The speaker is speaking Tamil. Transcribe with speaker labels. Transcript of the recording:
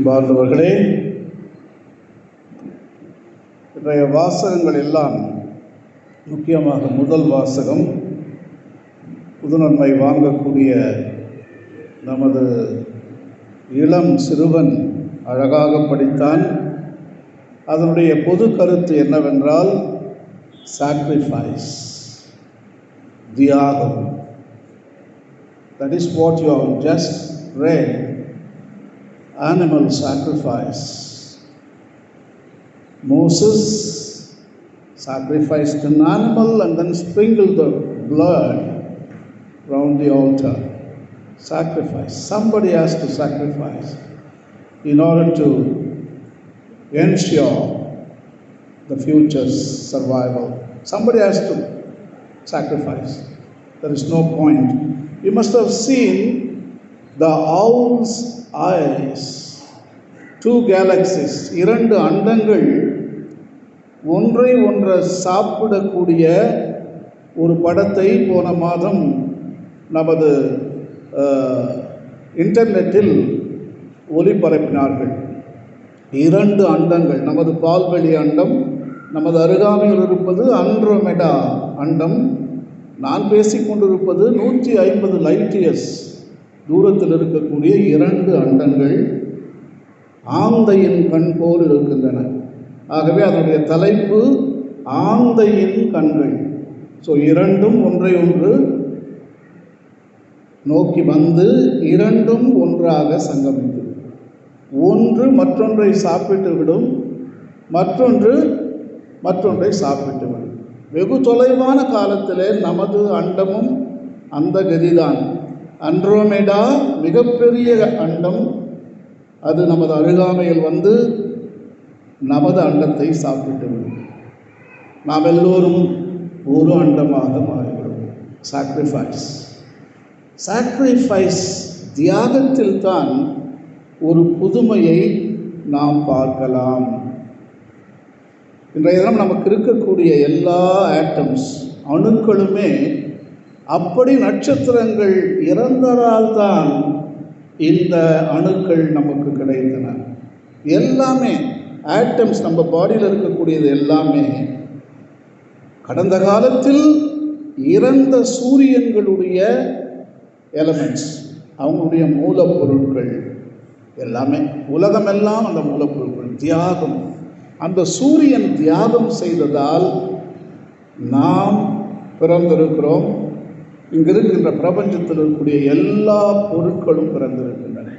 Speaker 1: வாழ்ந்தவர்களே, இன்றைய வாசகங்கள் எல்லாம் முக்கியமாக முதல் வாசகம் புதுநன்மை வாங்கக்கூடிய நமது இளம் சிறுவன் அழகாக படித்தான். அதனுடைய பொது கருத்து என்னவென்றால் சாக்ரிஃபைஸ், தியாகம். That is what you have just read. Animal sacrifice. Moses sacrificed an animal and then sprinkled the blood around the altar. Sacrifice. Somebody has to sacrifice in order to ensure the future's survival. Somebody has to sacrifice. There is no point. You must have seen the owl's eyes. Two galaxies, இரண்டு அண்டங்கள் ஒன்றை ஒன்றை சாப்பிடக்கூடிய ஒரு படத்தை போன மாதம் நமது இன்டர்நெட்டில் ஒளிபரப்பினார்கள். இரண்டு அண்டங்கள், நமது பால்வெளி அண்டம், நமது அருகாமையில் இருப்பது ஆண்ட்ரோமெடா அண்டம். நான் பேசிக்கொண்டிருப்பது 150 லைட் இயர்ஸ் தூரத்தில் இருக்கக்கூடிய இரண்டு அண்டங்கள் ஆந்தையின் கண் போல் இருக்கின்றன. ஆகவே அதனுடைய தலைப்பு ஆந்தையின் கண்கள். ஸோ இரண்டும் ஒன்றை ஒன்று நோக்கி வந்து இரண்டும் ஒன்றாக சங்கமித்து, ஒன்று மற்றொன்றை சாப்பிட்டு விடும், மற்றொன்றை சாப்பிட்டு விடும். வெகு தொலைவான காலத்திலே நமது அண்டமும் அந்த கதிதான். ஆண்ட்ரோமெடா மிகப்பெரிய அண்டம், அது நமது அருகாமையில் வந்து நமது அண்டத்தை சாப்பிட்டுவிடும். நாம் எல்லோரும் ஒரு அண்டமாக மாறிவிடும். சாக்ரிஃபைஸ் தியாகத்தில் தான் ஒரு புதுமையை நாம் பார்க்கலாம். இன்றைய தினம் நமக்கு இருக்கக்கூடிய எல்லா ஆட்டம்ஸ், அணுக்களுமே அப்படி நட்சத்திரங்கள் இறந்ததால் தான் இந்த அணுக்கள் நமக்கு கிடைத்தன. எல்லாமே ஆட்டம்ஸ், நம்ம பாடியில் இருக்கக்கூடியது எல்லாமே கடந்த காலத்தில் இறந்த சூரியன்களுடைய எலமெண்ட்ஸ், அவங்களுடைய மூலப்பொருட்கள் எல்லாமே. உலகமெல்லாம் அந்த மூலப்பொருட்கள். தியாகம், அந்த சூரியன் தியாகம் செய்ததால் நாம் பிறந்திருக்கிறோம். இங்கு இருக்கின்ற பிரபஞ்சத்தில் இருக்கக்கூடிய எல்லா பொருட்களும் பிறந்திருக்கின்றன.